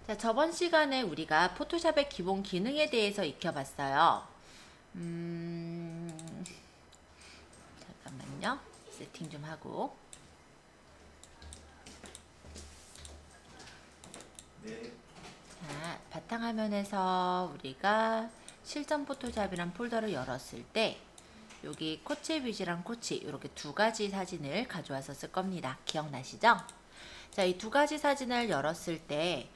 자, 저번 시간에 우리가 포토샵의 기본 기능에 대해서 익혀봤어요. 잠깐만요. 세팅 좀 하고. 자, 바탕화면에서 우리가 실전 포토샵이란 폴더를 열었을 때 여기 코치 뷰지랑 코치 이렇게 두 가지 사진을 가져와서 쓸 겁니다. 기억나시죠? 자, 이 두 가지 사진을 열었을 때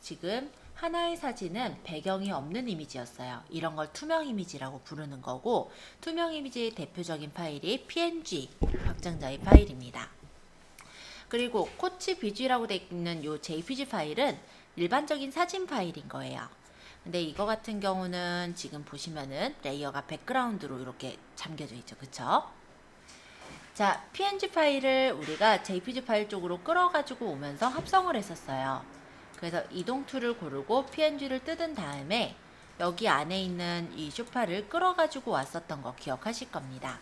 지금 하나의 사진은 배경이 없는 이미지였어요. 이런 걸 투명 이미지라고 부르는 거고, 투명 이미지의 대표적인 파일이 PNG 확장자의 파일입니다. 그리고 코치 뷰지라고 되어 있는 이 JPG 파일은 일반적인 사진 파일인 거예요. 근데 이거 같은 경우는 지금 보시면은 레이어가 백그라운드로 이렇게 잠겨져 있죠. 그쵸? 자, PNG 파일을 우리가 JPG 파일 쪽으로 끌어가지고 오면서 합성을 했었어요. 그래서 이동 툴을 고르고 PNG를 뜯은 다음에 여기 안에 있는 이 쇼파를 끌어가지고 왔었던 거 기억하실 겁니다.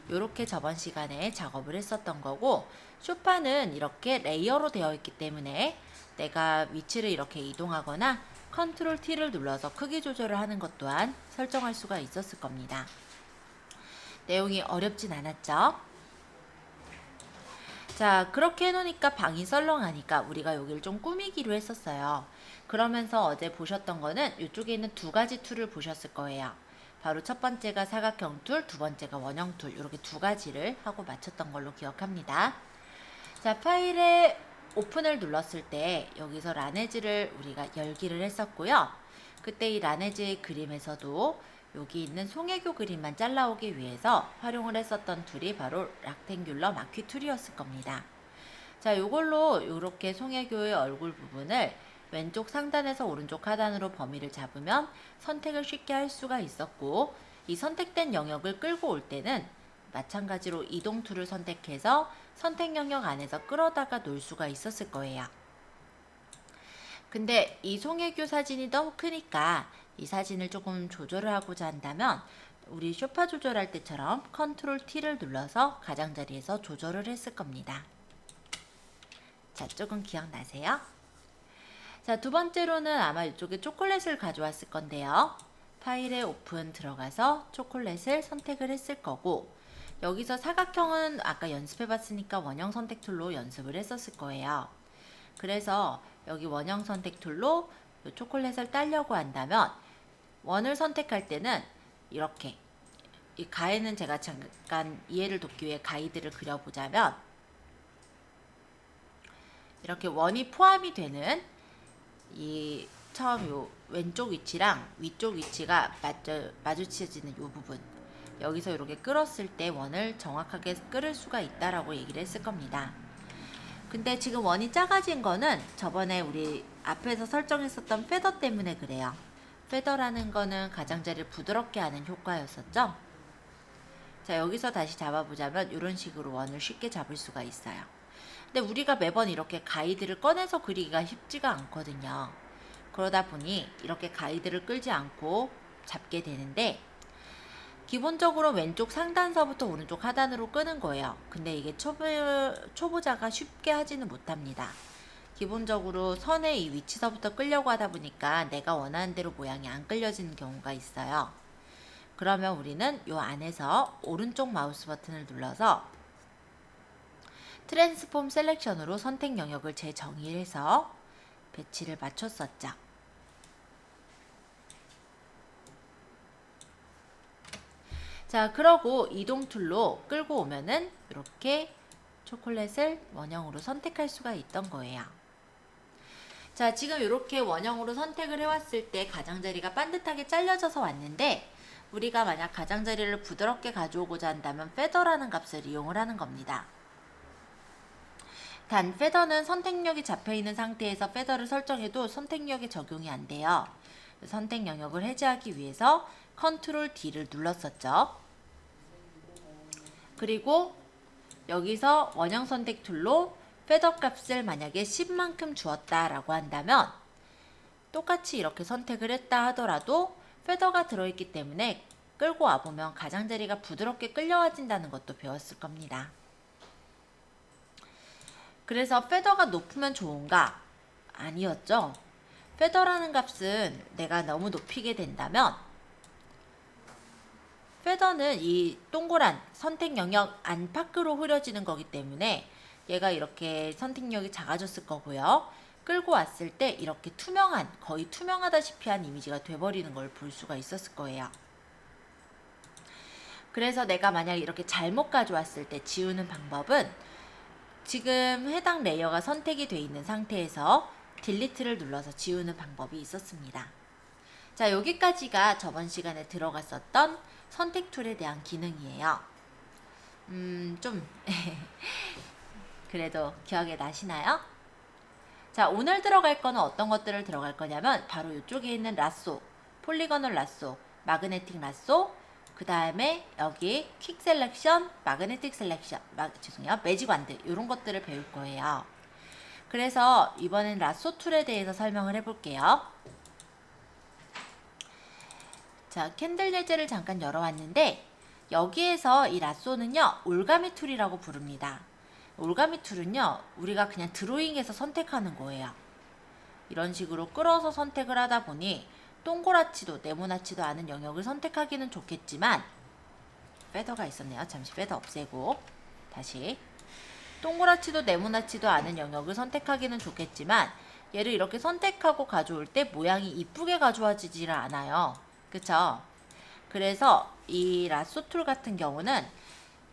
요렇게 저번 시간에 작업을 했었던 거고, 쇼파는 이렇게 레이어로 되어 있기 때문에 내가 위치를 이렇게 이동하거나 컨트롤 T를 눌러서 크기 조절을 하는 것 또한 설정할 수가 있었을 겁니다. 내용이 어렵진 않았죠? 자, 그렇게 해놓으니까 방이 썰렁하니까 우리가 여기를 좀 꾸미기로 했었어요. 그러면서 어제 보셨던 거는 이쪽에 있는 두 가지 툴을 보셨을 거예요. 바로 첫 번째가 사각형 툴, 두 번째가 원형 툴, 이렇게 두 가지를 하고 마쳤던 걸로 기억합니다. 자, 파일에 오픈을 눌렀을 때 여기서 라네즈를 우리가 열기를 했었고요. 그때 이 라네즈의 그림에서도 여기 있는 송혜교 그림만 잘라오기 위해서 활용을 했었던 툴이 바로 락탱귤러 마퀴 툴이었을 겁니다. 자, 요걸로 이렇게 송혜교의 얼굴 부분을 왼쪽 상단에서 오른쪽 하단으로 범위를 잡으면 선택을 쉽게 할 수가 있었고, 이 선택된 영역을 끌고 올 때는 마찬가지로 이동 툴을 선택해서 선택 영역 안에서 끌어다가 놓을 수가 있었을 거예요. 근데 이 송혜교 사진이 너무 크니까 이 사진을 조금 조절을 하고자 한다면 우리 쇼파 조절할 때처럼 컨트롤 T를 눌러서 가장자리에서 조절을 했을 겁니다. 자, 조금 기억나세요? 자, 두 번째로는 아마 이쪽에 초콜릿을 가져왔을 건데요. 파일에 오픈 들어가서 초콜릿을 선택을 했을 거고, 여기서 사각형은 아까 연습해 봤으니까 원형 선택 툴로 연습을 했었을 거예요. 그래서 여기 원형 선택 툴로 초콜릿을 따려고 한다면 원을 선택할 때는 이렇게, 이 가에는 제가 잠깐 이해를 돕기 위해 가이드를 그려보자면 이렇게 원이 포함이 되는 이 처음 요 왼쪽 위치랑 위쪽 위치가 마주쳐지는 요 부분, 여기서 이렇게 끌었을 때 원을 정확하게 끌을 수가 있다라고 얘기를 했을 겁니다. 근데 지금 원이 작아진 거는 저번에 우리 앞에서 설정했었던 페더 때문에 그래요. 페더라는 거는 가장자리를 부드럽게 하는 효과였었죠. 자, 여기서 다시 잡아보자면 이런 식으로 원을 쉽게 잡을 수가 있어요. 근데 우리가 매번 이렇게 가이드를 꺼내서 그리기가 쉽지가 않거든요. 그러다 보니 이렇게 가이드를 끌지 않고 잡게 되는데, 기본적으로 왼쪽 상단서부터 오른쪽 하단으로 끄는 거예요. 근데 이게 초보자가 쉽게 하지는 못합니다. 기본적으로 선의 이 위치서부터 끌려고 하다 보니까 내가 원하는 대로 모양이 안 끌려지는 경우가 있어요. 그러면 우리는 이 안에서 오른쪽 마우스 버튼을 눌러서 트랜스폼 셀렉션으로 선택 영역을 재정의해서 배치를 맞췄었죠. 자, 그러고 이동 툴로 끌고 오면은 이렇게 초콜릿을 원형으로 선택할 수가 있던 거예요. 자, 지금 이렇게 원형으로 선택을 해왔을 때 가장자리가 반듯하게 잘려져서 왔는데, 우리가 만약 가장자리를 부드럽게 가져오고자 한다면 페더라는 값을 이용을 하는 겁니다. 단 페더는 선택력이 잡혀있는 상태에서 페더를 설정해도 선택력에 적용이 안 돼요. 선택 영역을 해제하기 위해서 컨트롤 D를 눌렀었죠. 그리고 여기서 원형 선택 툴로 페더 값을 만약에 10만큼 주었다라고 한다면 똑같이 이렇게 선택을 했다 하더라도 페더가 들어있기 때문에 끌고 와보면 가장자리가 부드럽게 끌려와진다는 것도 배웠을 겁니다. 그래서 페더가 높으면 좋은가? 아니었죠. 페더라는 값은 내가 너무 높이게 된다면 페더는 이 동그란 선택 영역 안팎으로 흐려지는 거기 때문에 얘가 이렇게 선택력이 작아졌을 거고요. 끌고 왔을 때 이렇게 투명한, 거의 투명하다시피 한 이미지가 돼버리는 걸 볼 수가 있었을 거예요. 그래서 내가 만약 이렇게 잘못 가져왔을 때 지우는 방법은 지금 해당 레이어가 선택이 돼 있는 상태에서 딜리트를 눌러서 지우는 방법이 있었습니다. 자, 여기까지가 저번 시간에 들어갔었던 선택 툴에 대한 기능이에요. 좀 그래도 기억에 나시나요? 자, 오늘 들어갈 거는 어떤 것들을 들어갈 거냐면 바로 이쪽에 있는 라쏘, 폴리거널 라쏘, 마그네틱 라쏘, 그 다음에 여기 퀵 셀렉션, 마그네틱 셀렉션, 죄송해요, 매직 완드 이런 것들을 배울 거예요. 그래서 이번엔 라쏘 툴에 대해서 설명을 해볼게요. 자, 캔들 예제를 잠깐 열어왔는데 여기에서 이 라쏘는요, 올가미 툴이라고 부릅니다. 올가미 툴은요, 우리가 그냥 드로잉에서 선택하는 거예요. 이런 식으로 끌어서 선택을 하다 보니 동그랗지도 네모나지도 않은 영역을 선택하기는 좋겠지만, 페더가 있었네요. 잠시 페더 없애고 다시. 동그랗지도 네모나지도 않은 영역을 선택하기는 좋겠지만 얘를 이렇게 선택하고 가져올 때 모양이 이쁘게 가져와지질 않아요. 그쵸? 그래서 이 라쏘 툴 같은 경우는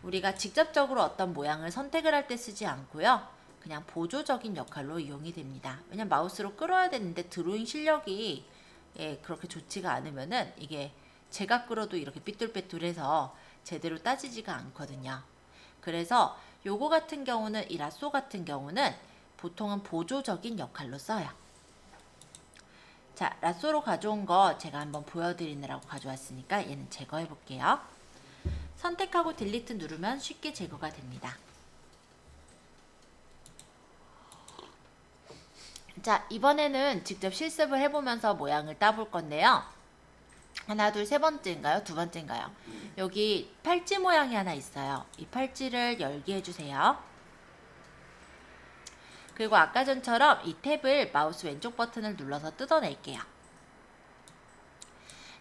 우리가 직접적으로 어떤 모양을 선택을 할 때 쓰지 않고요. 그냥 보조적인 역할로 이용이 됩니다. 왜냐면 마우스로 끌어야 되는데 드로잉 실력이 그렇게 좋지가 않으면은 이게 제가 끌어도 이렇게 삐뚤빼뚤해서 제대로 따지지가 않거든요. 그래서 요거 같은 경우는, 이 라쏘 같은 경우는 보통은 보조적인 역할로 써요. 자, 라쏘로 가져온 거 제가 한번 보여드리느라고 가져왔으니까 얘는 제거해 볼게요. 선택하고 딜리트 누르면 쉽게 제거가 됩니다. 자, 이번에는 직접 실습을 해보면서 모양을 따볼 건데요. 하나, 둘, 세 번째인가요? 두 번째인가요? 여기 팔찌 모양이 하나 있어요. 이 팔찌를 열게 해주세요. 그리고 아까 전처럼 이 탭을 마우스 왼쪽 버튼을 눌러서 뜯어낼게요.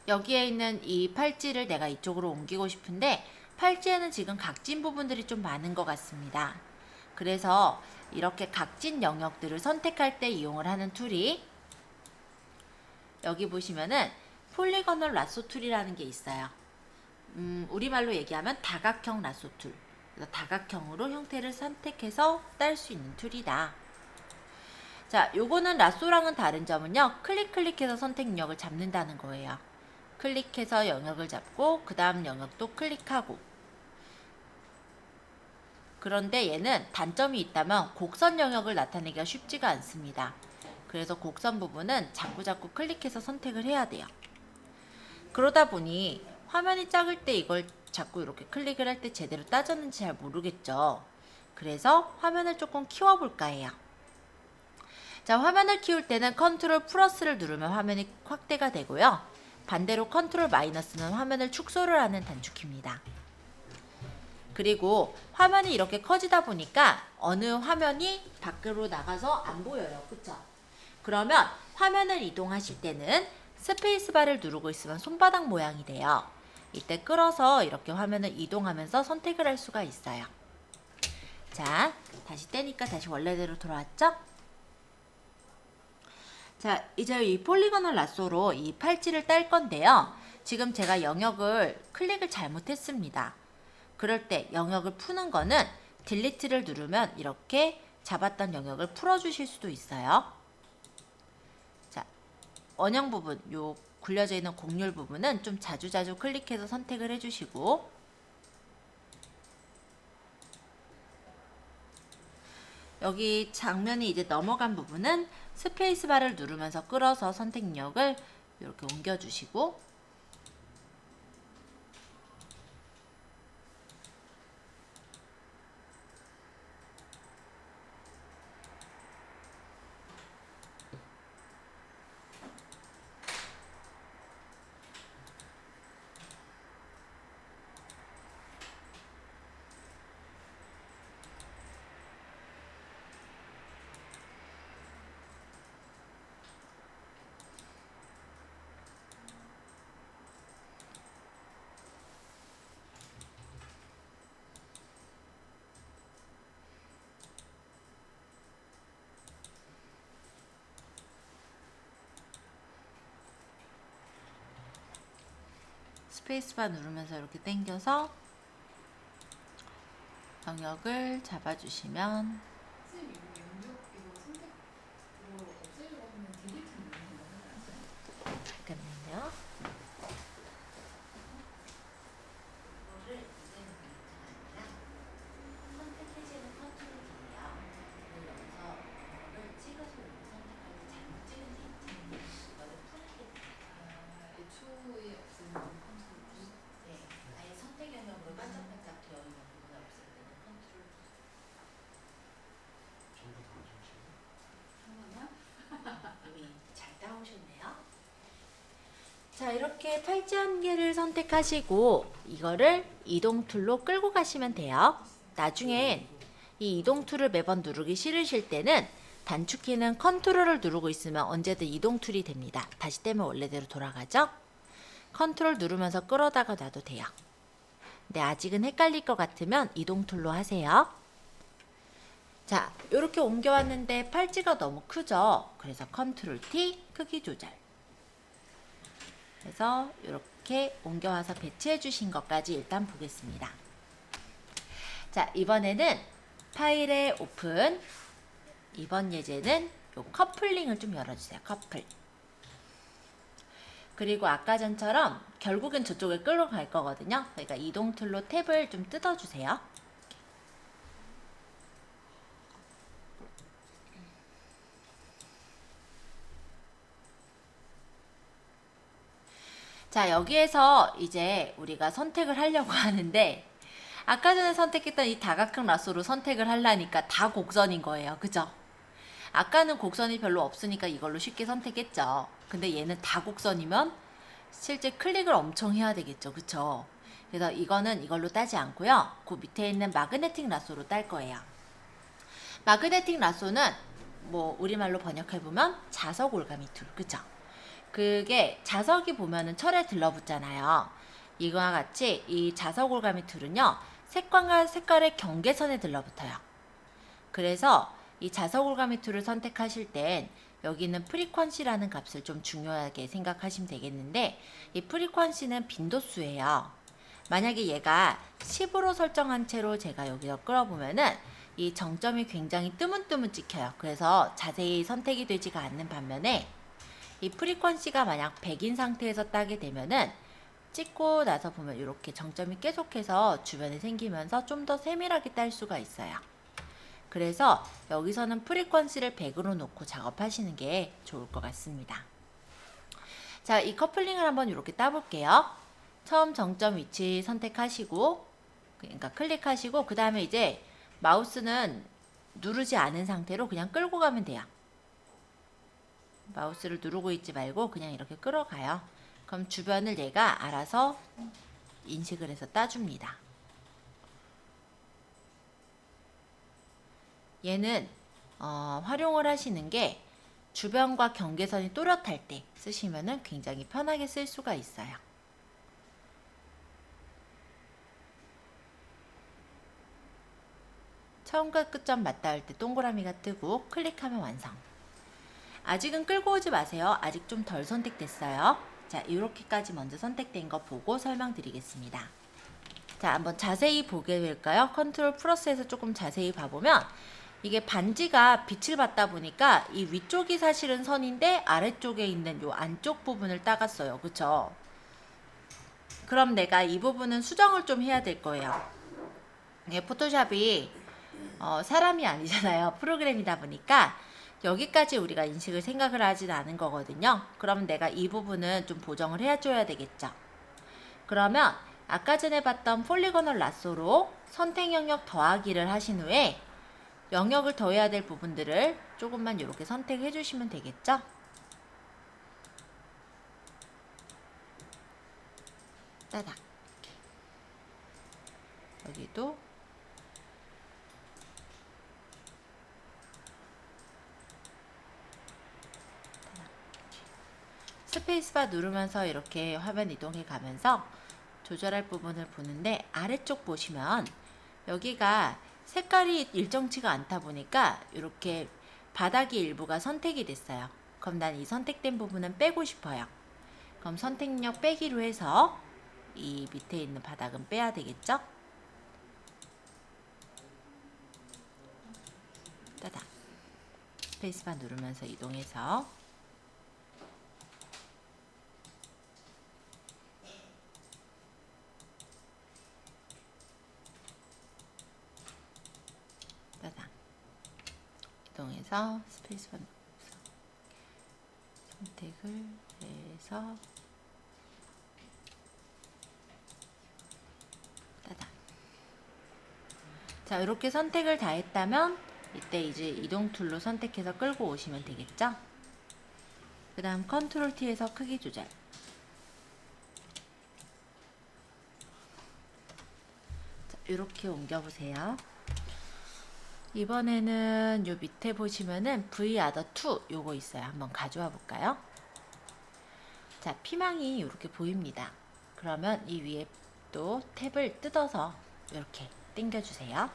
여기에 있는 이 팔찌를 내가 이쪽으로 옮기고 싶은데 팔찌에는 지금 각진 부분들이 좀 많은 것 같습니다. 그래서 이렇게 각진 영역들을 선택할 때 이용을 하는 툴이 여기 보시면은 폴리거널 라쏘 툴이라는 게 있어요. 우리말로 얘기하면 다각형 라쏘 툴. 그래서 다각형으로 형태를 선택해서 딸 수 있는 툴이다. 자, 요거는 라쏘랑은 다른 점은요, 클릭해서 선택력을 잡는다는 거예요. 클릭해서 영역을 잡고 그 다음 영역도 클릭하고. 그런데 얘는 단점이 있다면 곡선 영역을 나타내기가 쉽지가 않습니다. 그래서 곡선 부분은 자꾸 클릭해서 선택을 해야 돼요. 그러다 보니 화면이 작을 때 이걸 자꾸 이렇게 클릭을 할 때 제대로 따졌는지 잘 모르겠죠. 그래서 화면을 조금 키워볼까 해요. 자, 화면을 키울 때는 컨트롤 플러스를 누르면 화면이 확대가 되고요. 반대로 컨트롤 마이너스는 화면을 축소를 하는 단축키입니다. 그리고 화면이 이렇게 커지다 보니까 어느 화면이 밖으로 나가서 안 보여요. 그쵸? 그러면 화면을 이동하실 때는 스페이스바를 누르고 있으면 손바닥 모양이 돼요. 이때 끌어서 이렇게 화면을 이동하면서 선택을 할 수가 있어요. 자, 다시 떼니까 다시 원래대로 돌아왔죠? 자, 이제 이 폴리거널 라쏘로 이 팔찌를 딸 건데요. 지금 제가 영역을 클릭을 잘못했습니다. 그럴 때 영역을 푸는 거는 딜리트를 누르면 이렇게 잡았던 영역을 풀어주실 수도 있어요. 자, 원형 부분, 요 굴려져 있는 곡률 부분은 좀 자주 클릭해서 선택을 해주시고, 여기 장면이 이제 넘어간 부분은 스페이스바를 누르면서 끌어서 선택력을 이렇게 옮겨주시고, 스페이스바 누르면서 이렇게 당겨서 영역을 잡아주시면 선생님 이거 영역 이거 선택으로 없애려고 하면 딜리트 누르는 거 하지 않아요? 잠깐만요. 이거를 이제는 아니라 선택해지는 컨트롤이에요. 여기서 영역을 찍어서 여기 선택할 때 잘못 찍은 데 있지. 이거를 풀게 돼요. 애초에 없애는 컨트롤. 네, 아예 선택 영역으로 반짝반짝 되어 있는 부분을 없앨 때는 컨트롤. 잠깐만요. 이미 잘 따오셨네요. 자, 이렇게 팔찌 한 개를 선택하시고 이거를 이동 툴로 끌고 가시면 돼요. 나중엔 이 이동 툴을 매번 누르기 싫으실 때는 단축키는 컨트롤을 누르고 있으면 언제든 이동 툴이 됩니다. 다시 떼면 원래대로 돌아가죠? 컨트롤 누르면서 끌어다가 놔도 돼요. 근데 아직은 헷갈릴 것 같으면 이동 툴로 하세요. 자, 이렇게 옮겨왔는데 팔찌가 너무 크죠? 그래서 컨트롤 T 크기 조절. 그래서 이렇게 옮겨와서 배치해 주신 것까지 일단 보겠습니다. 자, 이번에는 파일의 오픈. 이번 예제는 요 커플링을 좀 열어주세요. 커플. 그리고 아까 전처럼 결국엔 저쪽에 끌어갈 거거든요. 그러니까 이동 툴로 탭을 좀 뜯어주세요. 자, 여기에서 이제 우리가 선택을 하려고 하는데 아까 전에 선택했던 이 다각형 라쏘로 선택을 하려니까 다 곡선인 거예요. 그죠? 아까는 곡선이 별로 없으니까 이걸로 쉽게 선택했죠. 근데 얘는 다 곡선이면 실제 클릭을 엄청 해야 되겠죠. 그쵸? 그래서 이거는 이걸로 따지 않고요. 그 밑에 있는 마그네틱 라쏘로 딸 거예요. 마그네틱 라쏘는 뭐 우리말로 번역해보면 자석 올가미 툴. 그쵸? 그게 자석이 보면은 철에 들러붙잖아요. 이거와 같이 이 자석 올가미 툴은요, 색깔과 색깔의 경계선에 들러붙어요. 그래서 이 자석 올가미 툴을 선택하실 땐 여기는 프리퀀시라는 값을 좀 중요하게 생각하시면 되겠는데, 이 프리퀀시는 빈도수예요. 만약에 얘가 10으로 설정한 채로 제가 여기서 끌어보면은 이 정점이 굉장히 뜨문뜨문 찍혀요. 그래서 자세히 선택이 되지가 않는 반면에 이 프리퀀시가 만약 100인 상태에서 따게 되면은 찍고 나서 보면 이렇게 정점이 계속해서 주변에 생기면서 좀 더 세밀하게 딸 수가 있어요. 그래서 여기서는 프리퀀시를 100으로 놓고 작업하시는 게 좋을 것 같습니다. 자, 이 커플링을 한번 이렇게 따볼게요. 처음 정점 위치 선택하시고, 그러니까 클릭하시고, 그 다음에 이제 마우스는 누르지 않은 상태로 그냥 끌고 가면 돼요. 마우스를 누르고 있지 말고 그냥 이렇게 끌어가요. 그럼 주변을 얘가 알아서 인식을 해서 따줍니다. 얘는 활용을 하시는 게 주변과 경계선이 또렷할 때 쓰시면은 굉장히 편하게 쓸 수가 있어요. 처음과 끝점 맞닿을 때 동그라미가 뜨고 클릭하면 완성. 아직은 끌고 오지 마세요. 아직 좀 덜 선택됐어요. 자, 이렇게까지 먼저 선택된 거 보고 설명드리겠습니다. 자, 한번 자세히 보게 될까요? 컨트롤 플러스에서 조금 자세히 봐보면 이게 반지가 빛을 받다 보니까 이 위쪽이 사실은 선인데 아래쪽에 있는 요 안쪽 부분을 따갔어요. 그쵸? 그럼 내가 이 부분은 수정을 좀 해야 될 거예요. 이게 포토샵이 사람이 아니잖아요. 프로그램이다 보니까 여기까지 우리가 인식을 생각을 하진 않은 거거든요. 그럼 내가 이 부분은 좀 보정을 해줘야 되겠죠. 그러면 아까 전에 봤던 폴리고널 라쏘로 선택 영역 더하기를 하신 후에 영역을 더해야 될 부분들을 조금만 이렇게 선택해 주시면 되겠죠. 따닥. 여기도 스페이스바 누르면서 이렇게 화면 이동해 가면서 조절할 부분을 보는데 아래쪽 보시면 여기가 색깔이 일정치가 않다 보니까 이렇게 바닥이 일부가 선택이 됐어요. 그럼 난 이 선택된 부분은 빼고 싶어요. 그럼 선택력 빼기로 해서 이 밑에 있는 바닥은 빼야 되겠죠? 따닥. 스페이스바 누르면서 이동해서 따닥. 이동해서 스페이스바 누르면서 선택을 해서 따닥. 자, 이렇게 선택을 다 했다면 이때 이제 이동 툴로 선택해서 끌고 오시면 되겠죠? 그 다음 컨트롤 T에서 크기 조절. 자, 이렇게 옮겨보세요. 이번에는 요 밑에 보시면은 V Other 2 요거 있어요. 한번 가져와 볼까요? 자, 피망이 이렇게 보입니다. 그러면 이 위에 또 탭을 뜯어서 이렇게 당겨주세요.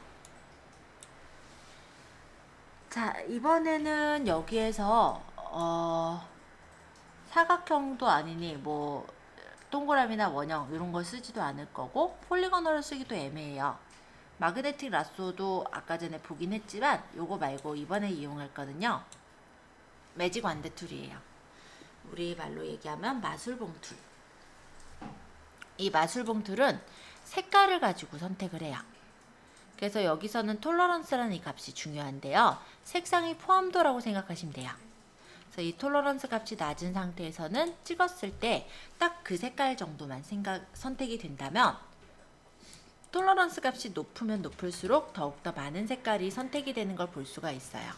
자, 이번에는 여기에서 사각형도 아니니 뭐 동그라미나 원형 이런 거 쓰지도 않을 거고 폴리고널을 쓰기도 애매해요. 마그네틱 라쏘도 아까 전에 보긴 했지만 요거 말고 이번에 이용할 거는요, 매직 완드 툴이에요. 우리 말로 얘기하면 마술봉 툴. 이 마술봉 툴은 색깔을 가지고 선택을 해요. 그래서 여기서는 톨러런스라는 이 값이 중요한데요, 색상이 포함도라고 생각하시면 돼요. 그래서 이 톨러런스 값이 낮은 상태에서는 찍었을 때 딱 그 색깔 정도만 선택이 된다면, 톨러런스 값이 높으면 높을수록 더욱더 많은 색깔이 선택이 되는 걸 볼 수가 있어요.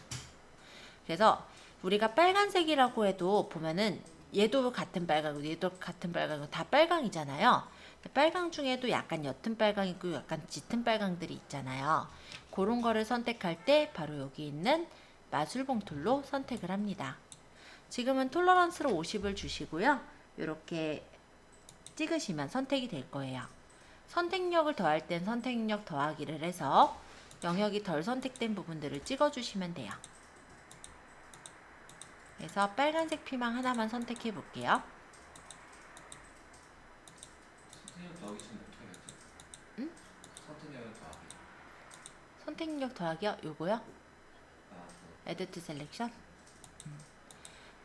그래서 우리가 빨간색이라고 해도 보면은 얘도 같은 빨강이고 얘도 같은 빨강이고 다 빨강이잖아요. 빨강 중에도 약간 옅은 빨강 있고 약간 짙은 빨강들이 있잖아요. 그런 거를 선택할 때 바로 여기 있는 마술봉 툴로 선택을 합니다. 지금은 톨러런스로 50을 주시고요. 이렇게 찍으시면 선택이 될 거예요. 선택력을 더할 땐 선택력 더하기를 해서 영역이 덜 선택된 부분들을 찍어주시면 돼요. 그래서 빨간색 피망 하나만 선택해 볼게요. 선택력 더하기 지금 어떻게 했죠? 응? 선택력을 더하기. 선택력 더하기요? 요거요? Add to Selection?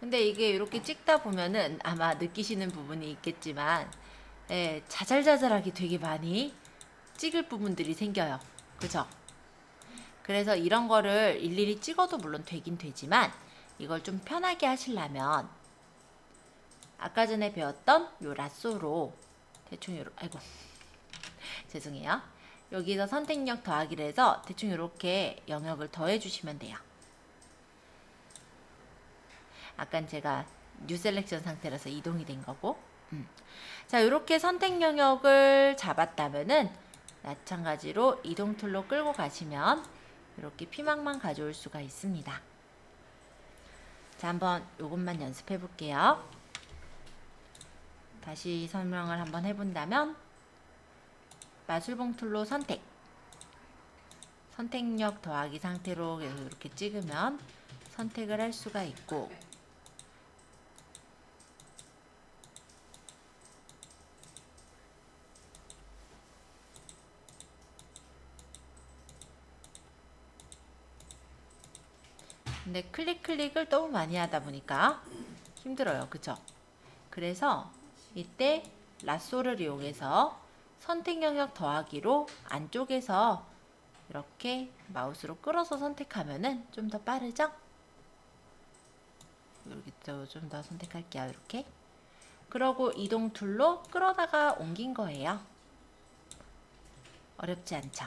근데 이게 이렇게 찍다 보면은 아마 느끼시는 부분이 있겠지만, 예, 자잘자잘하게 되게 많이 찍을 부분들이 생겨요. 그죠? 그래서 이런 거를 일일이 찍어도 물론 되긴 되지만, 이걸 좀 편하게 하시려면 아까 전에 배웠던 요 라쏘로 대충 아이고 죄송해요. 여기서 선택력 더하기를 해서 대충 이렇게 영역을 더해 주시면 돼요. 아깐 제가 뉴 셀렉션 상태라서 이동이 된 거고. 자, 이렇게 선택 영역을 잡았다면은 마찬가지로 이동 툴로 끌고 가시면 이렇게 피망만 가져올 수가 있습니다. 자, 한번 요것만 연습해 볼게요. 다시 설명을 한번 해본다면, 마술봉 툴로 선택력 더하기 상태로 이렇게 찍으면 선택을 할 수가 있고, 근데 클릭을 너무 많이 하다 보니까 힘들어요. 그죠? 그래서 이때 라쏘를 이용해서 선택 영역 더하기로 안쪽에서 이렇게 마우스로 끌어서 선택하면은 좀 더 빠르죠? 여기 또 좀 더 선택할게요. 이렇게. 그러고 이동 툴로 끌어다가 옮긴 거예요. 어렵지 않죠?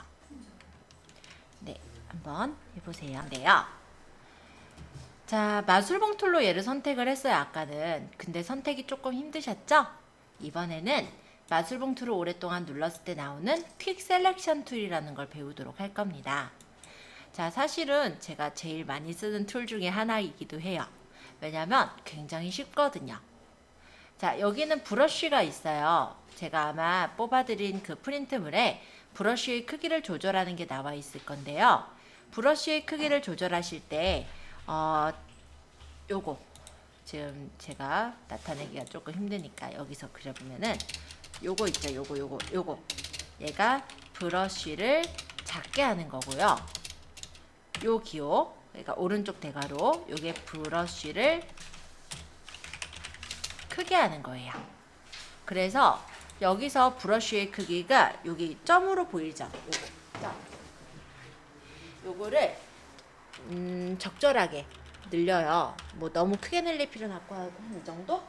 네, 한번 해보세요. 네요. 자, 마술봉 툴로 얘를 선택을 했어요. 아까는. 근데 선택이 조금 힘드셨죠? 이번에는 마술봉 툴을 오랫동안 눌렀을 때 나오는 퀵 셀렉션 툴이라는 걸 배우도록 할 겁니다. 자, 사실은 제가 제일 많이 쓰는 툴 중에 하나이기도 해요. 왜냐면 굉장히 쉽거든요. 자, 여기는 브러쉬가 있어요. 제가 아마 뽑아드린 그 프린트물에 브러쉬의 크기를 조절하는 게 나와 있을 건데요. 브러쉬의 크기를 조절하실 때 요거 지금 제가 나타내기가 조금 힘드니까 여기서 그려보면은 요거 있죠. 요거. 얘가 브러쉬를 작게 하는 거고요. 요 기호, 그러니까 오른쪽 대가로 요게 브러쉬를 크게 하는 거예요. 그래서 여기서 브러쉬의 크기가 여기 점으로 보이죠? 요거를 적절하게 늘려요. 뭐 너무 크게 늘릴 필요는 없고 한 이 정도?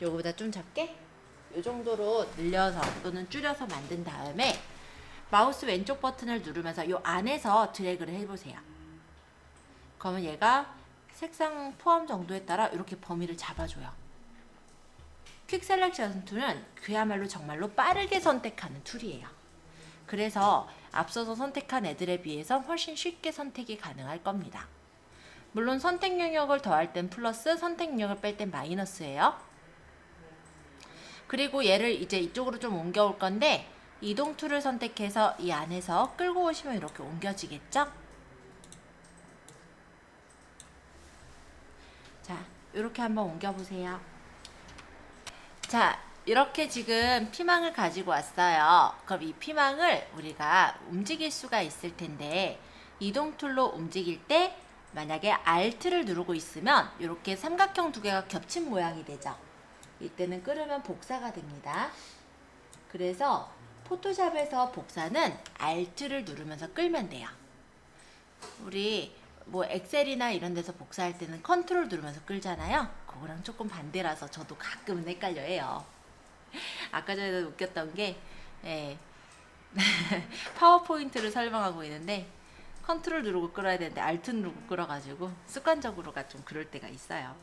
요거보다 좀 작게? 요 정도로 늘려서 또는 줄여서 만든 다음에 마우스 왼쪽 버튼을 누르면서 요 안에서 드래그를 해보세요. 그러면 얘가 색상 포함 정도에 따라 이렇게 범위를 잡아줘요. 퀵 셀렉션 툴은 그야말로 정말로 빠르게 선택하는 툴이에요. 그래서 앞서서 선택한 애들에 비해서 훨씬 쉽게 선택이 가능할 겁니다. 물론 선택 영역을 더할 땐 플러스, 선택 영역을 뺄 땐 마이너스예요. 그리고 얘를 이제 이쪽으로 좀 옮겨올 건데 이동 툴을 선택해서 이 안에서 끌고 오시면 이렇게 옮겨지겠죠? 자, 이렇게 한번 옮겨보세요. 자, 이렇게 지금 피망을 가지고 왔어요. 그럼 이 피망을 우리가 움직일 수가 있을 텐데 이동 툴로 움직일 때 만약에 Alt를 누르고 있으면 이렇게 삼각형 두 개가 겹친 모양이 되죠. 이때는 끌으면 복사가 됩니다. 그래서 포토샵에서 복사는 Alt를 누르면서 끌면 돼요. 우리 뭐 엑셀이나 이런 데서 복사할 때는 컨트롤 누르면서 끌잖아요. 그거랑 조금 반대라서 저도 가끔은 헷갈려 해요. 아까 전에도 웃겼던 게 파워포인트를 설명하고 있는데 컨트롤 누르고 끌어야 되는데 알트 누르고 끌어가지고 습관적으로가 좀 그럴 때가 있어요.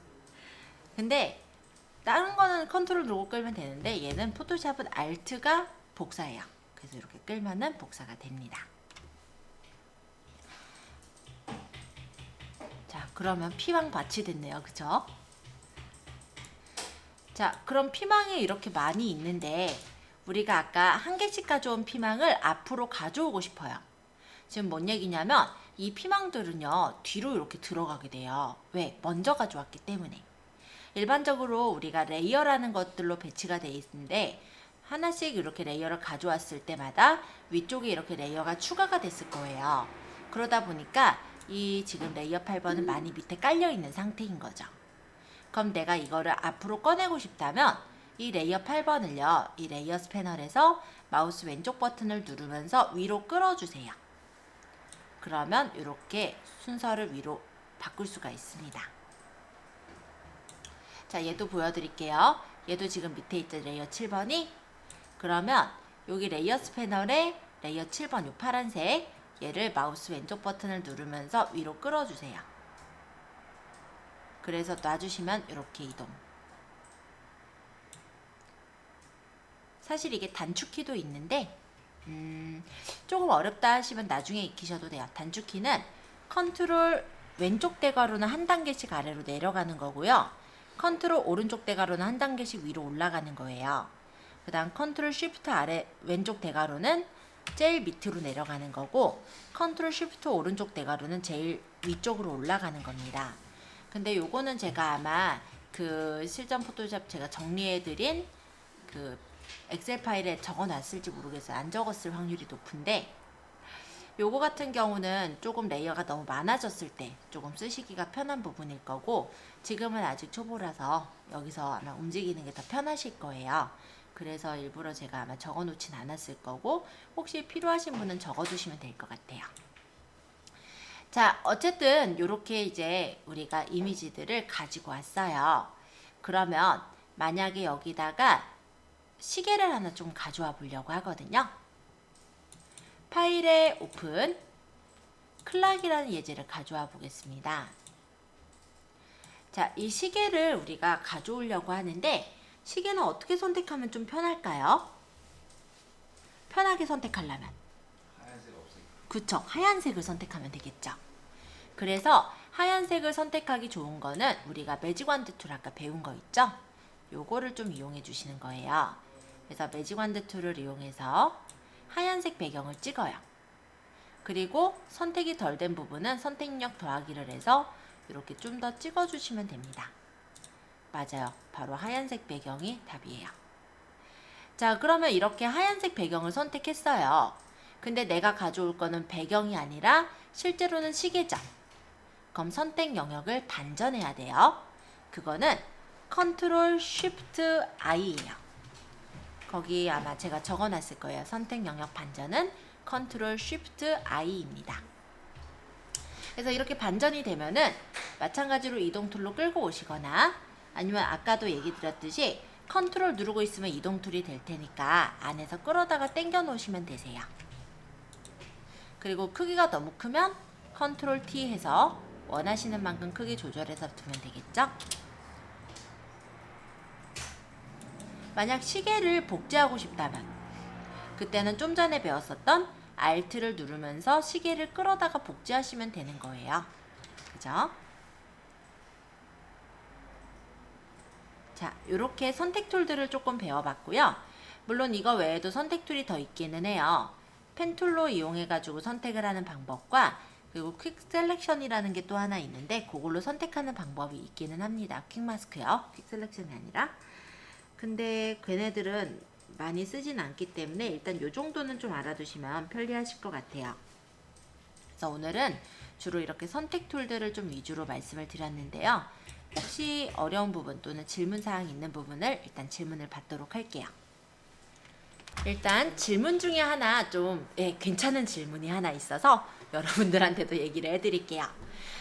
근데 다른 거는 컨트롤 누르고 끌면 되는데 얘는 포토샵은 알트가 복사예요. 그래서 이렇게 끌면은 복사가 됩니다. 자, 그러면 피망 밭이 됐네요. 그쵸? 자, 그럼 피망이 이렇게 많이 있는데 우리가 아까 한 개씩 가져온 피망을 앞으로 가져오고 싶어요. 지금 뭔 얘기냐면 이 피망들은요 뒤로 이렇게 들어가게 돼요. 왜? 먼저 가져왔기 때문에. 일반적으로 우리가 레이어라는 것들로 배치가 되어 있는데 하나씩 이렇게 레이어를 가져왔을 때마다 위쪽에 이렇게 레이어가 추가가 됐을 거예요. 그러다 보니까 이 지금 레이어 8번은 많이 밑에 깔려 있는 상태인 거죠. 그럼 내가 이거를 앞으로 꺼내고 싶다면 이 레이어 8번을요 이 레이어 패널에서 마우스 왼쪽 버튼을 누르면서 위로 끌어주세요. 그러면 이렇게 순서를 위로 바꿀 수가 있습니다. 자, 얘도 보여드릴게요. 얘도 지금 밑에 있죠, 레이어 7번이. 그러면 여기 레이어스 패널에 레이어 7번, 요 파란색 얘를 마우스 왼쪽 버튼을 누르면서 위로 끌어주세요. 그래서 놔주시면 이렇게 이동. 사실 이게 단축키도 있는데 조금 어렵다 하시면 나중에 익히셔도 돼요. 단축키는 컨트롤 왼쪽 대괄호는 한 단계씩 아래로 내려가는 거고요. 컨트롤 오른쪽 대괄호는 한 단계씩 위로 올라가는 거예요. 그 다음 컨트롤 쉬프트 아래 왼쪽 대괄호는 제일 밑으로 내려가는 거고 컨트롤 쉬프트 오른쪽 대괄호는 제일 위쪽으로 올라가는 겁니다. 근데 요거는 제가 아마 그 실전 포토샵 제가 정리해드린 그 엑셀 파일에 적어놨을지 모르겠어요. 안 적었을 확률이 높은데 요거 같은 경우는 조금 레이어가 너무 많아졌을 때 조금 쓰시기가 편한 부분일 거고 지금은 아직 초보라서 여기서 아마 움직이는 게 더 편하실 거예요. 그래서 일부러 제가 아마 적어놓진 않았을 거고 혹시 필요하신 분은 적어두시면 될 것 같아요. 자, 어쨌든 이렇게 이제 우리가 이미지들을 가지고 왔어요. 그러면 만약에 여기다가 시계를 하나 좀 가져와 보려고 하거든요. 파일에 오픈, 클락이라는 예제를 가져와 보겠습니다. 자, 이 시계를 우리가 가져오려고 하는데 시계는 어떻게 선택하면 좀 편할까요? 편하게 선택하려면 하얀색 없애기. 그쵸, 하얀색을 선택하면 되겠죠. 그래서 하얀색을 선택하기 좋은 거는 우리가 매직완드 툴 아까 배운 거 있죠? 요거를 좀 이용해 주시는 거예요. 그래서 매직완드 툴을 이용해서 하얀색 배경을 찍어요. 그리고 선택이 덜 된 부분은 선택력 더하기를 해서 이렇게 좀 더 찍어주시면 됩니다. 맞아요. 바로 하얀색 배경이 답이에요. 자, 그러면 이렇게 하얀색 배경을 선택했어요. 근데 내가 가져올 거는 배경이 아니라 실제로는 시계죠. 그럼 선택 영역을 반전해야 돼요. 그거는 Ctrl Shift I예요. 거기 아마 제가 적어놨을 거예요. 선택 영역 반전은 Ctrl Shift I입니다. 그래서 이렇게 반전이 되면은 마찬가지로 이동 툴로 끌고 오시거나 아니면 아까도 얘기 드렸듯이 컨트롤 누르고 있으면 이동 툴이 될 테니까 안에서 끌어다가 당겨 놓으시면 되세요. 그리고 크기가 너무 크면 컨트롤 T 해서 원하시는 만큼 크기 조절해서 두면 되겠죠? 만약 시계를 복제하고 싶다면 그때는 좀 전에 배웠었던 Alt를 누르면서 시계를 끌어다가 복제하시면 되는 거예요. 그죠? 자, 이렇게 선택 툴들을 조금 배워봤고요. 물론 이거 외에도 선택 툴이 더 있기는 해요. 펜 툴로 이용해가지고 선택을 하는 방법과 그리고 퀵 셀렉션이라는 게 또 하나 있는데 그걸로 선택하는 방법이 있기는 합니다. 퀵 마스크요. 퀵 셀렉션이 아니라. 근데 걔네들은 많이 쓰진 않기 때문에 일단 요 정도는 좀 알아두시면 편리하실 것 같아요. 그래서 오늘은 주로 이렇게 선택 툴들을 좀 위주로 말씀을 드렸는데요. 혹시 어려운 부분 또는 질문사항 있는 부분을 일단 질문을 받도록 할게요. 일단 질문 중에 하나 좀 괜찮은 질문이 하나 있어서 여러분들한테도 얘기를 해드릴게요.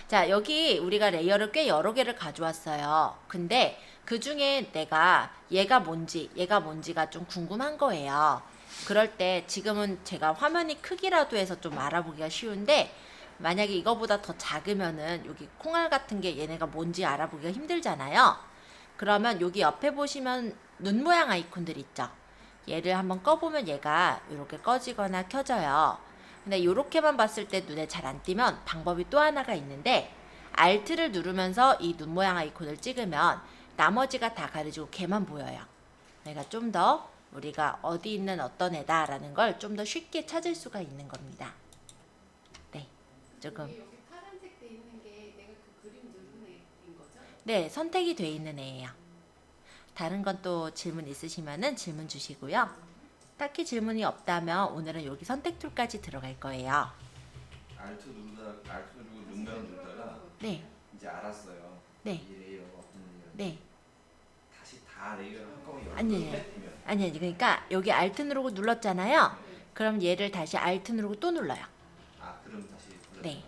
자, 여기 우리가 레이어를 꽤 여러 개를 가져왔어요. 근데 그 중에 내가 얘가 뭔지가 좀 궁금한 거예요. 그럴 때 지금은 제가 화면이 크기라도 해서 좀 알아보기가 쉬운데 만약에 이거보다 더 작으면은 여기 콩알 같은 게 얘네가 뭔지 알아보기가 힘들잖아요. 그러면 여기 옆에 보시면 눈 모양 아이콘들 있죠. 얘를 한번 꺼보면 얘가 이렇게 꺼지거나 켜져요. 근데 이렇게만 봤을 때 눈에 잘 안 띄면 방법이 또 하나가 있는데 Alt를 누르면서 이 눈 모양 아이콘을 찍으면 나머지가 다 가려지고 걔만 보여요. 그러니까 좀 더 우리가 어디 있는 어떤 애다 라는 걸 좀 더 쉽게 찾을 수가 있는 겁니다. 네, 조금. 여기 파란색 돼 있는 게 내가 그 그림 누른 애인 거죠? 네, 선택이 돼 있는 애예요. 다른 건 또 질문 있으시면은 질문 주시고요. 딱히 질문이 없다면 오늘은 여기 선택 툴까지 들어갈 거예요. 알트 누르고 눈면 누르다가 네, 이제 알았어요. 네. 이 레이어가 어떤 레이어. 네. 다시 다 레이어를 한꺼번에 열어. 아니에요. 아니, 그러니까 여기 Alt 누르고 눌렀잖아요. 그럼 얘를 다시 Alt 누르고 또 눌러요. 아, 그럼 다시 네.